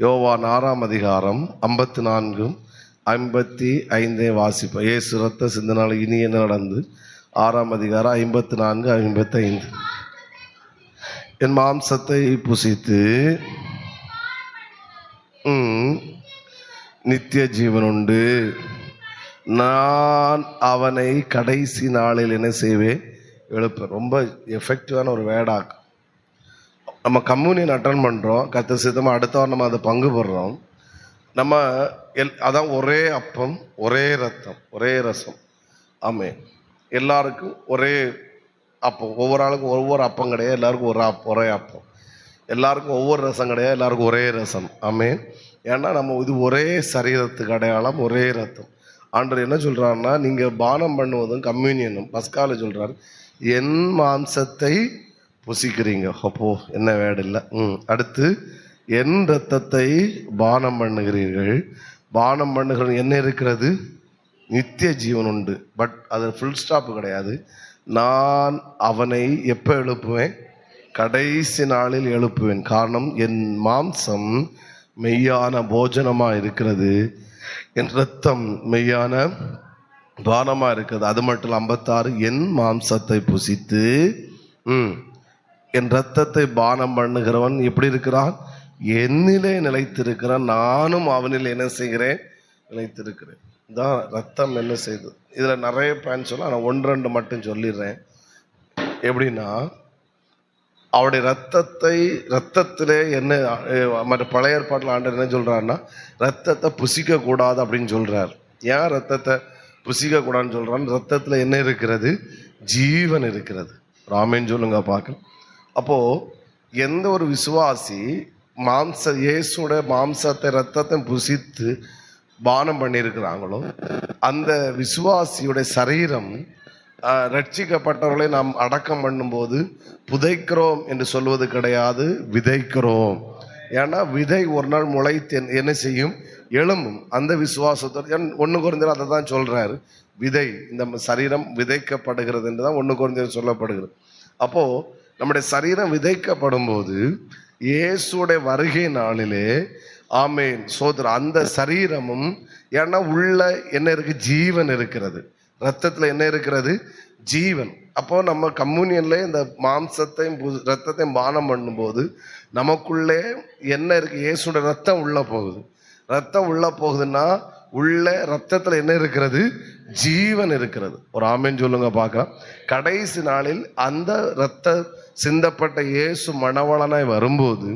யோவான் 6ஆம் அதிகாரம் 54, 55 வாசிப்போம். இயேசு ரத்த சிந்தனால் இனி என்ன நடந்து? 6ஆம் அதிகாரம் 54, 55. என் மாம்சத்தை புசித்து நித்திய ஜீவன் உண்டு, நான் அவனை கடைசி நாளில் என்ன செய்வேன்? எழுப்பேன். ரொம்ப எஃபெக்டிவான ஒரு வேர்டாக நம்ம கம்யூனியன் அட்டன் பண்ணுறோம். கர்த்தர் சித்தமாக அடுத்த வாரம் நம்ம அதை பங்கு போடுறோம். நம்ம அதான் ஒரே அப்பம், ஒரே ரத்தம், ஒரே ரசம். ஆமே, எல்லாருக்கும் ஒரே அப்பம். ஒவ்வொரு ஆளுக்கும் ஒவ்வொரு அப்பம் கிடையாது, எல்லாருக்கும் ஒரே அப்பம். எல்லாருக்கும் ஒவ்வொரு ரசம் கிடையாது, எல்லாருக்கும் ஒரே ரசம். ஆமே, ஏன்னா நம்ம இது ஒரே சரீரத்துக்கு அடையாளம், ஒரே ரத்தம். ஆண்டவர் என்ன சொல்கிறாருன்னா, நீங்கள் பானம் பண்ணுவதும் கம்யூனியனும் பஸ்கால சொல்கிறார், என் மாம்சத்தை புசிக்கிறீங்க. அப்போ என்ன வேடு இல்லை. அடுத்து, என் இரத்தத்தை பானம் பண்ணுகிறீர்கள். பானம் பண்ணுகிற என்ன இருக்கிறது? நித்திய ஜீவன் உண்டு. பட் அது ஃபுல் ஸ்டாப் கிடையாது. நான் அவனை எப்போ எழுப்புவேன்? கடைசி நாளில் எழுப்புவேன். காரணம், என் மாம்சம் மெய்யான போஜனமாக இருக்கிறது, என் இரத்தம் மெய்யான பானமாக இருக்கிறது. அது மட்டும் 56, என் மாம்சத்தை புசித்து என் இரத்தத்தை பானம் பண்ணுகிறவன் எப்படி இருக்கிறான்? என்னிலே நிலைத்திருக்கிறான், நானும் அவனில் என்ன செய்கிறேன்? நிலைத்திருக்கிறேன். இதான் ரத்தம் என்ன செய்யுது. இதில் நிறைய பாயிண்ட் சொல்ல, நான் 1-2 மட்டும் சொல்லிடுறேன். எப்படின்னா, அவருடைய ரத்தத்திலே என்ன மற்ற பழைய ஏற்பாட்டில் ஆண்டவர் என்ன சொல்கிறாருன்னா, ரத்தத்தை புசிக்க கூடாது அப்படின்னு சொல்கிறார். ஏன் ரத்தத்தை புசிக்க கூடாதுன்னு சொல்கிறான்னு? ரத்தத்தில் என்ன இருக்கிறது? ஜீவன் இருக்கிறது. ராமேன்னு சொல்லுங்க பார்க்கலாம். அப்போது எந்த ஒரு விசுவாசி இயேசுட மாம்சத்தை ரத்தத்தை புசித்து பானம் பண்ணியிருக்கிறாங்களோ, அந்த விசுவாசியுடைய சரீரம், ரட்சிக்கப்பட்டவர்களை நாம் அடக்கம் பண்ணும்போது புதைக்கிறோம் என்று சொல்வது கிடையாது, விதைக்கிறோம். ஏன்னா விதை ஒரு நாள் முளைத்து என்ன செய்யும்? எழும்பும். அந்த விசுவாசத்தோடு 1 கொரிந்தியர் அதை தான் சொல்றாரு. விதை, இந்த சரீரம் விதைக்கப்படுகிறது என்று தான் 1 கொரிந்தியர் சொல்லப்படுகிறது. அப்போ நம்முடைய சரீரம் விதைக்கப்படும் போது இயேசுடைய வருகை நாளிலே, ஆமேன், சோதரர், அந்த சரீரமும், ஏன்னா உள்ள என்ன இருக்கு? ஜீவன் இருக்கிறது. ரத்தத்தில் என்ன இருக்கிறது? ஜீவன். அப்போ நம்ம கம்யூனியன்ல இந்த மாம்சத்தையும் ரத்தத்தையும் பானம் பண்ணும்போது நமக்குள்ளே என்ன இருக்கு? இயேசுடைய ரத்தம் உள்ள போகுது. ரத்தம் உள்ள போகுதுன்னா உள்ள ரத்தத்தில் என்ன இருக்கிறது? ஜீவன் இருக்கிறது. ஒரு ஆமேன் சொல்லுங்க பார்க்கலாம். கடைசி நாளில் அந்த ரத்த சிந்தப்பட்ட இயேசு மணவாளனாய் வரும்போது